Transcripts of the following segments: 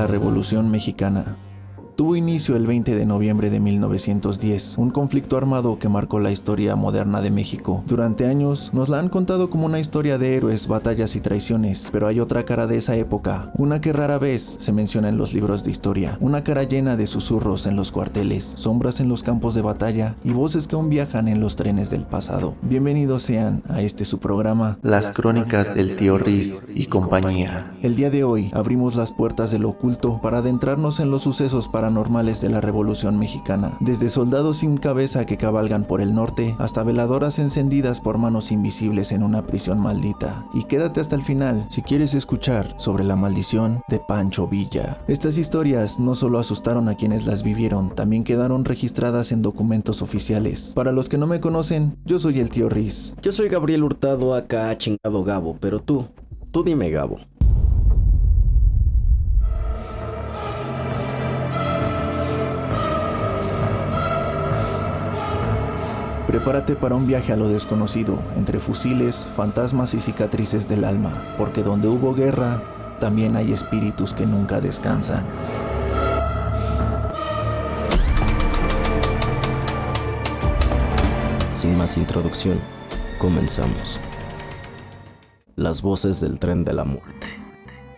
La Revolución Mexicana. Tuvo inicio el 20 de noviembre de 1910, un conflicto armado que marcó la historia moderna de México. Durante años nos la han contado como una historia de héroes, batallas y traiciones, pero hay otra cara de esa época, una que rara vez se menciona en los libros de historia, una cara llena de susurros en los cuarteles, sombras en los campos de batalla y voces que aún viajan en los trenes del pasado. Bienvenidos sean a su programa, Las Crónicas del Tío Riz y compañía. El día de hoy abrimos las puertas del oculto para adentrarnos en los sucesos paranormales de la Revolución Mexicana, desde soldados sin cabeza que cabalgan por el norte hasta veladoras encendidas por manos invisibles en una prisión maldita. Y quédate hasta el final si quieres escuchar sobre la maldición de Pancho Villa. Estas historias no solo asustaron a quienes las vivieron, también quedaron registradas en documentos oficiales. Para los que no me conocen, yo soy el Tío Riz. Yo soy Gabriel Hurtado, acá chingado Gabo, pero tú dime Gabo. Prepárate para un viaje a lo desconocido, entre fusiles, fantasmas y cicatrices del alma, porque donde hubo guerra, también hay espíritus que nunca descansan. Sin más introducción, comenzamos. Las voces del tren de la muerte.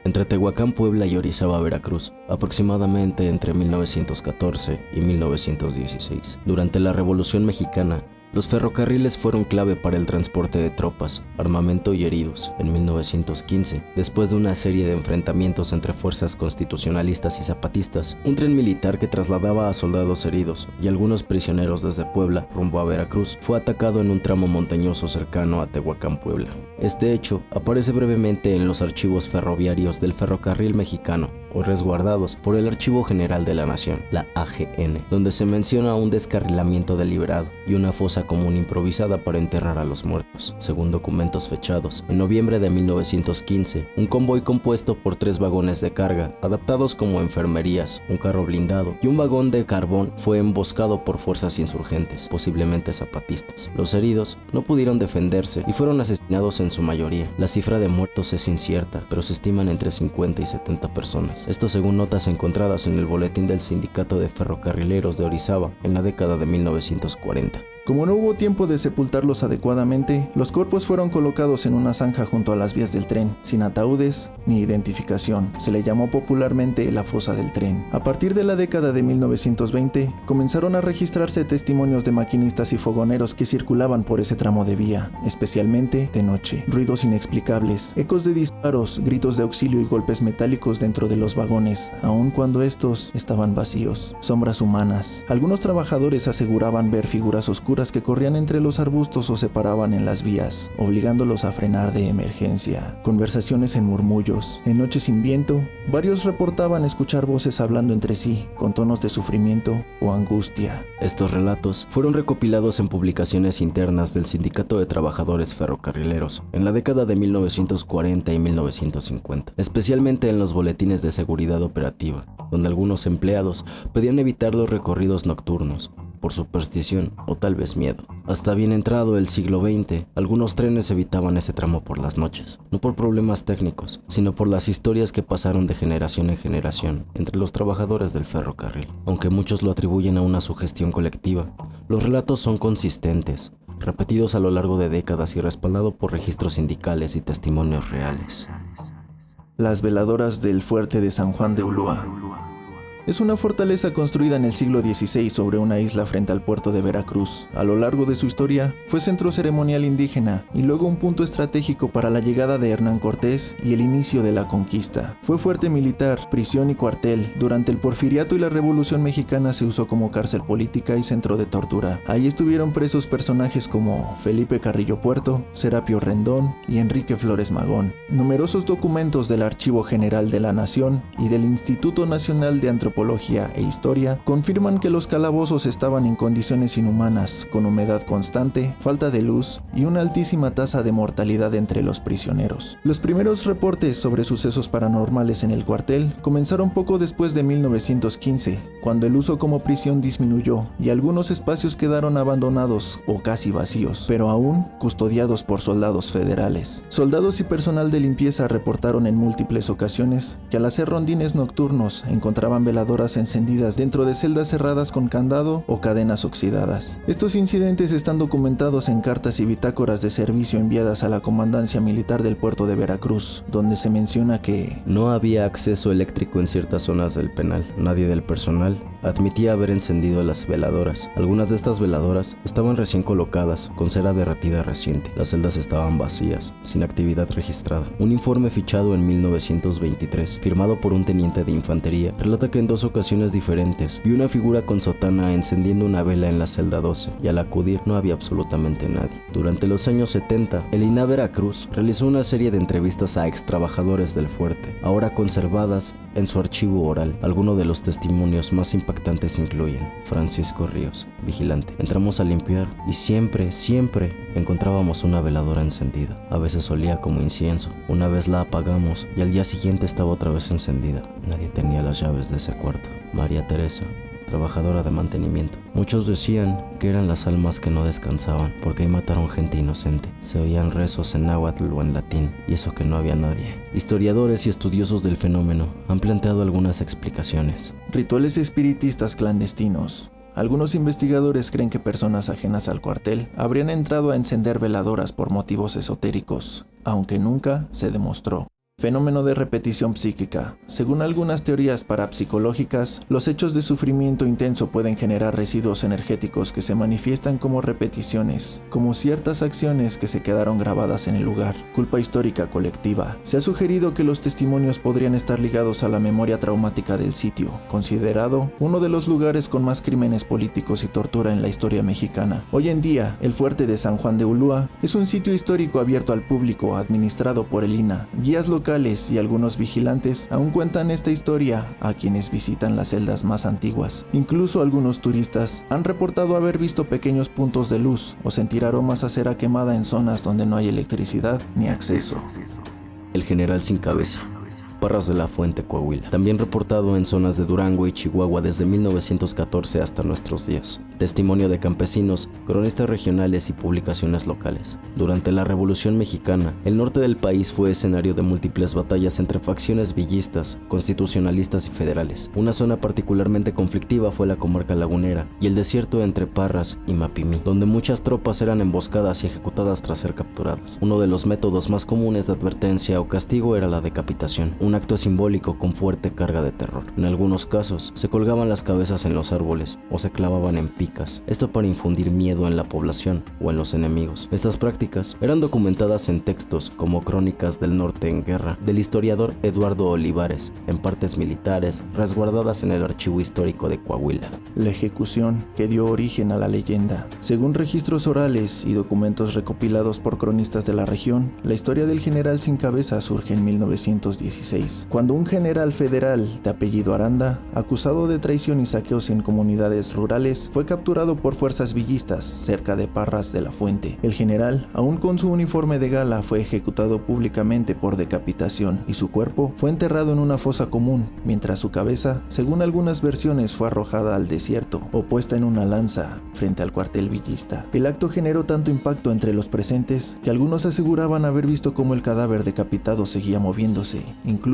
Entre Tehuacán, Puebla y Orizaba, Veracruz, aproximadamente entre 1914 y 1916. Durante la Revolución Mexicana, los ferrocarriles fueron clave para el transporte de tropas, armamento y heridos. En 1915, después de una serie de enfrentamientos entre fuerzas constitucionalistas y zapatistas, un tren militar que trasladaba a soldados heridos y algunos prisioneros desde Puebla rumbo a Veracruz fue atacado en un tramo montañoso cercano a Tehuacán, Puebla. Este hecho aparece brevemente en los archivos ferroviarios del ferrocarril mexicano, o resguardados por el Archivo General de la Nación, la AGN, donde se menciona un descarrilamiento deliberado y una fosa común improvisada para enterrar a los muertos. Según documentos fechados, en noviembre de 1915, un convoy compuesto por 3 vagones de carga, adaptados como enfermerías, un carro blindado y un vagón de carbón fue emboscado por fuerzas insurgentes, posiblemente zapatistas. Los heridos no pudieron defenderse y fueron asesinados en su mayoría. La cifra de muertos es incierta, pero se estiman entre 50 y 70 personas. Esto según notas encontradas en el boletín del Sindicato de Ferrocarrileros de Orizaba en la década de 1940. Como no hubo tiempo de sepultarlos adecuadamente, los cuerpos fueron colocados en una zanja junto a las vías del tren, sin ataúdes ni identificación. Se le llamó popularmente la fosa del tren. A partir de la década de 1920, comenzaron a registrarse testimonios de maquinistas y fogoneros que circulaban por ese tramo de vía, especialmente de noche. Ruidos inexplicables, ecos de disparos, gritos de auxilio y golpes metálicos dentro de los vagones, aun cuando estos estaban vacíos. Sombras humanas. Algunos trabajadores aseguraban ver figuras oscuras que corrían entre los arbustos o se paraban en las vías, obligándolos a frenar de emergencia. Conversaciones en murmullos. En noches sin viento, varios reportaban escuchar voces hablando entre sí, con tonos de sufrimiento o angustia. Estos relatos fueron recopilados en publicaciones internas del Sindicato de Trabajadores Ferrocarrileros en la década de 1940 y 1950, especialmente en los boletines de seguridad operativa, donde algunos empleados pedían evitar los recorridos nocturnos, por superstición o tal vez miedo. Hasta bien entrado el siglo XX, algunos trenes evitaban ese tramo por las noches, no por problemas técnicos, sino por las historias que pasaron de generación en generación entre los trabajadores del ferrocarril. Aunque muchos lo atribuyen a una sugestión colectiva, los relatos son consistentes, repetidos a lo largo de décadas y respaldados por registros sindicales y testimonios reales. Las veladoras del fuerte de San Juan de Ulúa. Es una fortaleza construida en el siglo XVI sobre una isla frente al puerto de Veracruz. A lo largo de su historia, fue centro ceremonial indígena y luego un punto estratégico para la llegada de Hernán Cortés y el inicio de la conquista. Fue fuerte militar, prisión y cuartel. Durante el Porfiriato y la Revolución Mexicana se usó como cárcel política y centro de tortura. Ahí estuvieron presos personajes como Felipe Carrillo Puerto, Serapio Rendón y Enrique Flores Magón. Numerosos documentos del Archivo General de la Nación y del Instituto Nacional de Antropología antropología e historia confirman que los calabozos estaban en condiciones inhumanas, con humedad constante, falta de luz y una altísima tasa de mortalidad entre los prisioneros. Los primeros reportes sobre sucesos paranormales en el cuartel comenzaron poco después de 1915, cuando el uso como prisión disminuyó y algunos espacios quedaron abandonados o casi vacíos, pero aún custodiados por soldados federales. Soldados y personal de limpieza reportaron en múltiples ocasiones que al hacer rondines nocturnos encontraban veladoras encendidas dentro de celdas cerradas con candado o cadenas oxidadas. Estos incidentes están documentados en cartas y bitácoras de servicio enviadas a la Comandancia Militar del puerto de Veracruz, donde se menciona que no había acceso eléctrico en ciertas zonas del penal. Nadie del personal admitía haber encendido las veladoras. Algunas de estas veladoras estaban recién colocadas, con cera derretida reciente. Las celdas estaban vacías, sin actividad registrada. Un informe fichado en 1923, firmado por un teniente de infantería, relata que en 2 ocasiones diferentes vio una figura con sotana encendiendo una vela en la celda 12, y al acudir no había absolutamente nadie. Durante los años 70, el INAH Veracruz realizó una serie de entrevistas a ex trabajadores del fuerte, ahora conservadas en su archivo oral. Algunos de los testimonios más impactantes incluyen: Francisco Ríos, vigilante. Entramos a limpiar y siempre encontrábamos una veladora encendida. A veces olía como incienso. Una vez la apagamos y al día siguiente estaba otra vez encendida. Nadie tenía las llaves de ese cuarto. María Teresa, trabajadora de mantenimiento. Muchos decían que eran las almas que no descansaban, porque ahí mataron gente inocente. Se oían rezos en náhuatl o en latín, y eso que no había nadie. Historiadores y estudiosos del fenómeno han planteado algunas explicaciones. Rituales espiritistas clandestinos. Algunos investigadores creen que personas ajenas al cuartel habrían entrado a encender veladoras por motivos esotéricos, aunque nunca se demostró. Fenómeno de repetición psíquica. Según algunas teorías parapsicológicas, los hechos de sufrimiento intenso pueden generar residuos energéticos que se manifiestan como repeticiones, como ciertas acciones que se quedaron grabadas en el lugar. Culpa histórica colectiva. Se ha sugerido que los testimonios podrían estar ligados a la memoria traumática del sitio, considerado uno de los lugares con más crímenes políticos y tortura en la historia mexicana. Hoy en día, el fuerte de San Juan de Ulúa es un sitio histórico abierto al público, administrado por el INAH. Guías locales y algunos vigilantes aún cuentan esta historia a quienes visitan las celdas más antiguas. Incluso algunos turistas han reportado haber visto pequeños puntos de luz o sentir aromas a cera quemada en zonas donde no hay electricidad ni acceso. El general sin cabeza. Parras de la Fuente, Coahuila. También reportado en zonas de Durango y Chihuahua desde 1914 hasta nuestros días. Testimonio de campesinos, cronistas regionales y publicaciones locales. Durante la Revolución Mexicana, el norte del país fue escenario de múltiples batallas entre facciones villistas, constitucionalistas y federales. Una zona particularmente conflictiva fue la comarca lagunera y el desierto entre Parras y Mapimí, donde muchas tropas eran emboscadas y ejecutadas tras ser capturadas. Uno de los métodos más comunes de advertencia o castigo era la decapitación, un acto simbólico con fuerte carga de terror. En algunos casos, se colgaban las cabezas en los árboles o se clavaban en picas, esto para infundir miedo en la población o en los enemigos. Estas prácticas eran documentadas en textos como Crónicas del Norte en Guerra, del historiador Eduardo Olivares, en partes militares resguardadas en el Archivo Histórico de Coahuila. La ejecución que dio origen a la leyenda. Según registros orales y documentos recopilados por cronistas de la región, la historia del general sin cabeza surge en 1916. Cuando un general federal de apellido Aranda, acusado de traición y saqueos en comunidades rurales, fue capturado por fuerzas villistas cerca de Parras de la Fuente. El general, aún con su uniforme de gala, fue ejecutado públicamente por decapitación y su cuerpo fue enterrado en una fosa común, mientras su cabeza, según algunas versiones, fue arrojada al desierto o puesta en una lanza frente al cuartel villista. El acto generó tanto impacto entre los presentes que algunos aseguraban haber visto cómo el cadáver decapitado seguía moviéndose, incluso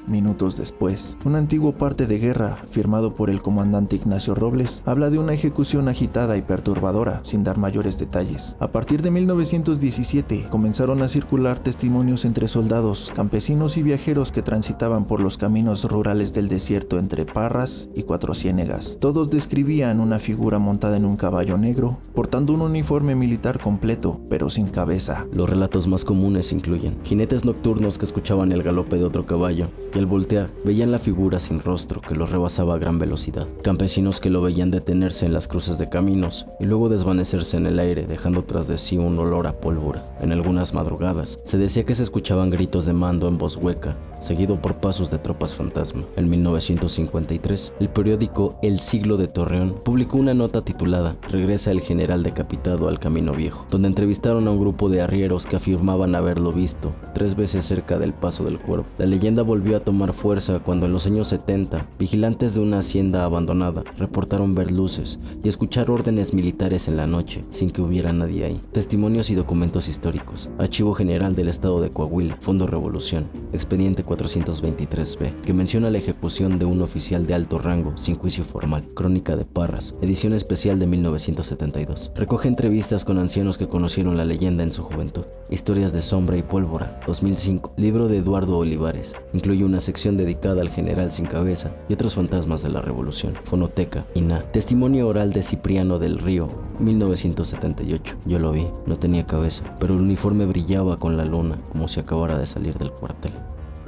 minutos después. Un antiguo parte de guerra, firmado por el comandante Ignacio Robles, habla de una ejecución agitada y perturbadora, sin dar mayores detalles. A partir de 1917, comenzaron a circular testimonios entre soldados, campesinos y viajeros que transitaban por los caminos rurales del desierto entre Parras y Cuatro Ciénegas. Todos describían una figura montada en un caballo negro, portando un uniforme militar completo, pero sin cabeza. Los relatos más comunes incluyen jinetes nocturnos que escuchaban el galope de otro caballo caballo y al voltear veían la figura sin rostro que los rebasaba a gran velocidad. Campesinos que lo veían detenerse en las cruces de caminos y luego desvanecerse en el aire dejando tras de sí un olor a pólvora. En algunas madrugadas se decía que se escuchaban gritos de mando en voz hueca, seguido por pasos de tropas fantasma. En 1953, el periódico El Siglo de Torreón publicó una nota titulada "Regresa el general decapitado al Camino Viejo", donde entrevistaron a un grupo de arrieros que afirmaban haberlo visto 3 veces cerca del Paso del Cuervo. La leyenda volvió a tomar fuerza cuando en los años 70, vigilantes de una hacienda abandonada reportaron ver luces y escuchar órdenes militares en la noche sin que hubiera nadie ahí. Testimonios y documentos históricos. Archivo General del Estado de Coahuila, Fondo Revolución, expediente 423B, que menciona la ejecución de un oficial de alto rango sin juicio formal. Crónica de Parras, edición especial de 1972. Recoge entrevistas con ancianos que conocieron la leyenda en su juventud. Historias de sombra y pólvora, 2005, libro de Eduardo Olivares. Incluye una sección dedicada al general sin cabeza y otros fantasmas de la revolución. Fonoteca, INA. Testimonio oral de Cipriano del Río, 1978. Yo lo vi, no tenía cabeza, pero el uniforme brillaba con la luna como si acabara de salir del cuartel.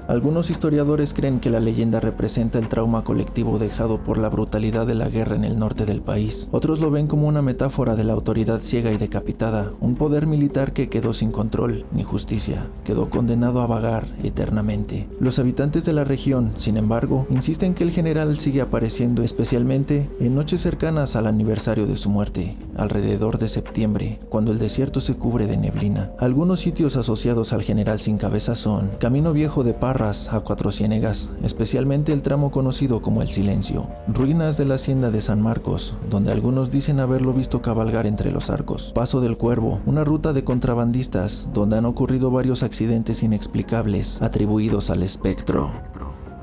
Algunos historiadores creen que la leyenda representa el trauma colectivo dejado por la brutalidad de la guerra en el norte del país. Otros lo ven como una metáfora de la autoridad ciega y decapitada, un poder militar que quedó sin control ni justicia, quedó condenado a vagar eternamente. Los habitantes de la región, sin embargo, insisten que el general sigue apareciendo, especialmente en noches cercanas al aniversario de su muerte, alrededor de septiembre, cuando el desierto se cubre de neblina. Algunos sitios asociados al general sin cabeza son Camino Viejo de Parras a Cuatro Ciénegas, especialmente el tramo conocido como El Silencio, ruinas de la hacienda de San Marcos, donde algunos dicen haberlo visto cabalgar entre los arcos, Paso del Cuervo, una ruta de contrabandistas donde han ocurrido varios accidentes inexplicables atribuidos al espectro.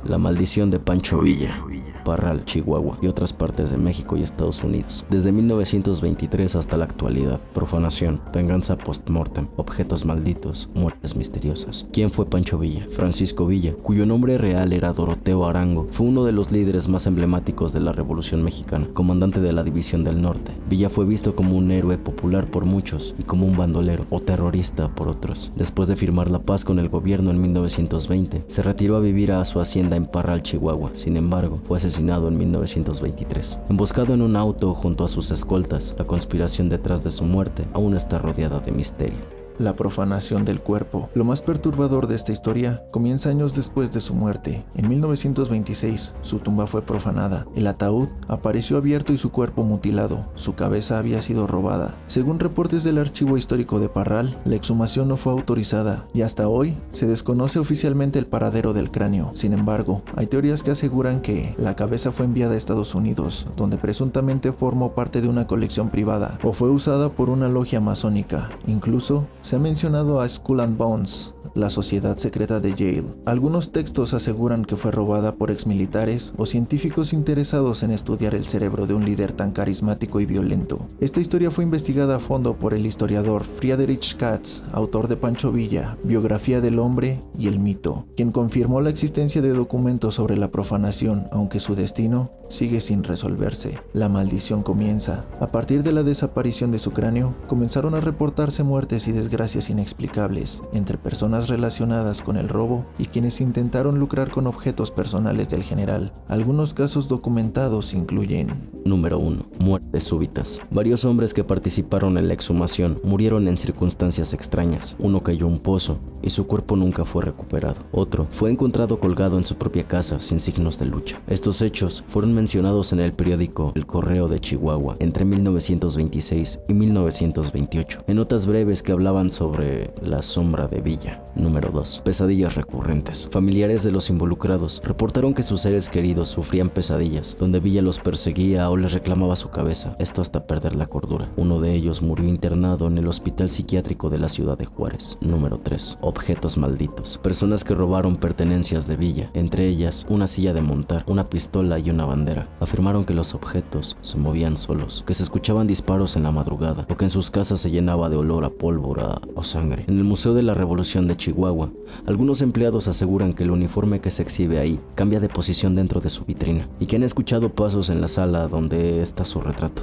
La maldición de Pancho Villa, Parral, Chihuahua y otras partes de México y Estados Unidos. Desde 1923 hasta la actualidad. Profanación, venganza post-mortem, objetos malditos, muertes misteriosas. ¿Quién fue Pancho Villa? Francisco Villa, cuyo nombre real era Doroteo Arango, fue uno de los líderes más emblemáticos de la Revolución Mexicana, comandante de la División del Norte. Villa fue visto como un héroe popular por muchos y como un bandolero o terrorista por otros. Después de firmar la paz con el gobierno en 1920, se retiró a vivir a su hacienda en Parral, Chihuahua. Sin embargo, fue asesinado en 1923. Emboscado en un auto junto a sus escoltas, la conspiración detrás de su muerte aún está rodeada de misterio. La profanación del cuerpo. Lo más perturbador de esta historia comienza años después de su muerte. En 1926, su tumba fue profanada. El ataúd apareció abierto y su cuerpo mutilado. Su cabeza había sido robada. Según reportes del Archivo Histórico de Parral, la exhumación no fue autorizada y hasta hoy se desconoce oficialmente el paradero del cráneo. Sin embargo, hay teorías que aseguran que la cabeza fue enviada a Estados Unidos, donde presuntamente formó parte de una colección privada o fue usada por una logia masónica. Incluso se ha mencionado a Skull and Bones, la sociedad secreta de Yale. Algunos textos aseguran que fue robada por exmilitares o científicos interesados en estudiar el cerebro de un líder tan carismático y violento. Esta historia fue investigada a fondo por el historiador Friedrich Katz, autor de Pancho Villa, Biografía del Hombre y el Mito, quien confirmó la existencia de documentos sobre la profanación, aunque su destino sigue sin resolverse. La maldición comienza. A partir de la desaparición de su cráneo, comenzaron a reportarse muertes y desgracias inexplicables entre personas relacionadas con el robo y quienes intentaron lucrar con objetos personales del general. Algunos casos documentados incluyen: Número 1. Muertes súbitas. Varios hombres que participaron en la exhumación murieron en circunstancias extrañas. Uno cayó a un pozo y su cuerpo nunca fue recuperado. Otro fue encontrado colgado en su propia casa sin signos de lucha. Estos hechos fueron mencionados en el periódico El Correo de Chihuahua entre 1926 y 1928, en notas breves que hablaban sobre la sombra de Villa. Número 2. Pesadillas recurrentes. Familiares de los involucrados reportaron que sus seres queridos sufrían pesadillas, donde Villa los perseguía o les reclamaba su cabeza, esto hasta perder la cordura. Uno de ellos murió internado en el hospital psiquiátrico de la ciudad de Juárez. Número 3. Objetos malditos. Personas que robaron pertenencias de Villa, entre ellas una silla de montar, una pistola y una bandera. Afirmaron que los objetos se movían solos, que se escuchaban disparos en la madrugada o que en sus casas se llenaba de olor a pólvora o sangre. En el Museo de la Revolución de Chihuahua, algunos empleados aseguran que el uniforme que se exhibe ahí cambia de posición dentro de su vitrina y que han escuchado pasos en la sala donde está su retrato.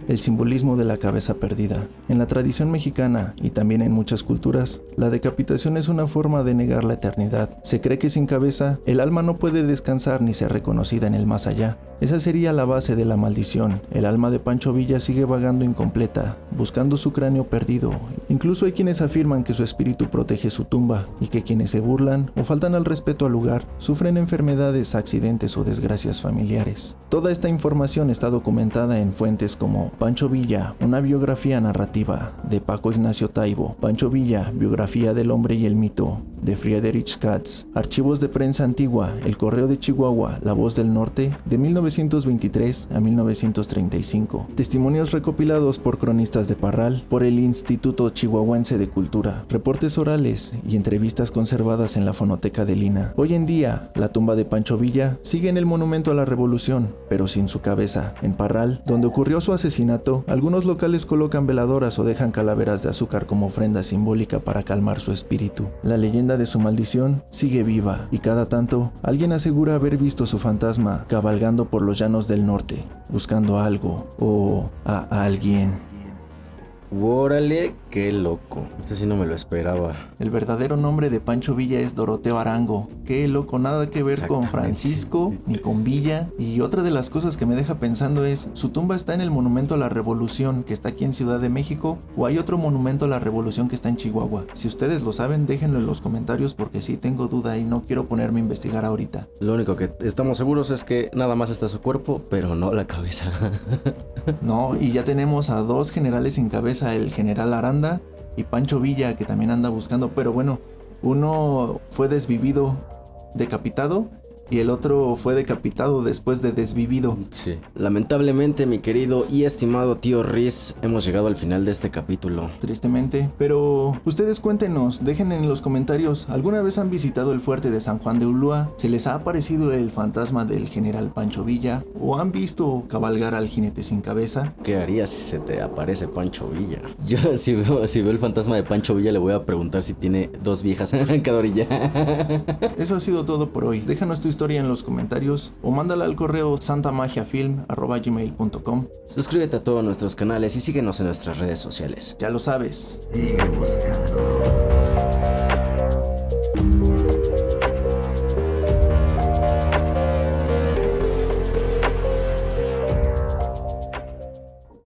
el simbolismo de la cabeza perdida. En la tradición mexicana y también en muchas culturas, la decapitación es una forma de negar la eternidad. Se cree que sin cabeza, el alma no puede descansar ni ser reconocida en el más allá. Esa sería la base de la maldición. El alma de Pancho Villa sigue vagando incompleta, buscando su cráneo perdido. Incluso hay quienes afirman que su espíritu protege su tumba y que quienes se burlan o faltan al respeto al lugar sufren enfermedades, accidentes o desgracias familiares. Toda esta información está documentada en fuentes como Pancho Villa, una biografía narrativa, de Paco Ignacio Taibo; Pancho Villa, biografía del hombre y el mito, de Friedrich Katz; archivos de prensa antigua, El Correo de Chihuahua, La Voz del Norte, de 1923 a 1935; testimonios recopilados por cronistas de Parral, por el Instituto Chihuahuense de Cultura; reportes orales y entrevistas conservadas en la fonoteca de Lina. Hoy en día, la tumba de Pancho Villa sigue en el Monumento a la Revolución, pero sin su cabeza. En Parral, donde ocurrió su asesinato, algunos locales colocan veladoras o dejan calaveras de azúcar como ofrenda simbólica para calmar su espíritu. La leyenda de su maldición sigue viva, y cada tanto, alguien asegura haber visto su fantasma cabalgando por los llanos del norte, buscando algo o a alguien. Órale, qué loco. Este sí no me lo esperaba. El verdadero nombre de Pancho Villa es Doroteo Arango. Qué loco, nada que ver con Francisco ni con Villa. Y otra de las cosas que me deja pensando es, ¿su tumba está en el Monumento a la Revolución que está aquí en Ciudad de México o hay otro Monumento a la Revolución que está en Chihuahua? Si ustedes lo saben, déjenlo en los comentarios porque sí tengo duda y no quiero ponerme a investigar ahorita. Lo único que estamos seguros es que nada más está su cuerpo, pero no la cabeza. No, y ya tenemos a dos generales sin cabeza, el general Aranda y Pancho Villa, que también anda buscando, pero bueno, uno fue desvivido, decapitado, y el otro fue decapitado después de desvivido. Sí. Lamentablemente, mi querido y estimado tío Riz, hemos llegado al final de este capítulo. Tristemente, pero ustedes cuéntenos, dejen en los comentarios, ¿alguna vez han visitado el fuerte de San Juan de Ulúa? ¿Se les ha aparecido el fantasma del general Pancho Villa? ¿O han visto cabalgar al jinete sin cabeza? ¿Qué harías si se te aparece Pancho Villa? Yo si veo el fantasma de Pancho Villa le voy a preguntar si tiene dos viejas en cada orilla. Eso ha sido todo por hoy. Déjanos tu historia en los comentarios o mándala al correo santamagiafilm@gmail.com. Suscríbete a todos nuestros canales y síguenos en nuestras redes sociales. Ya lo sabes. Sigue buscando.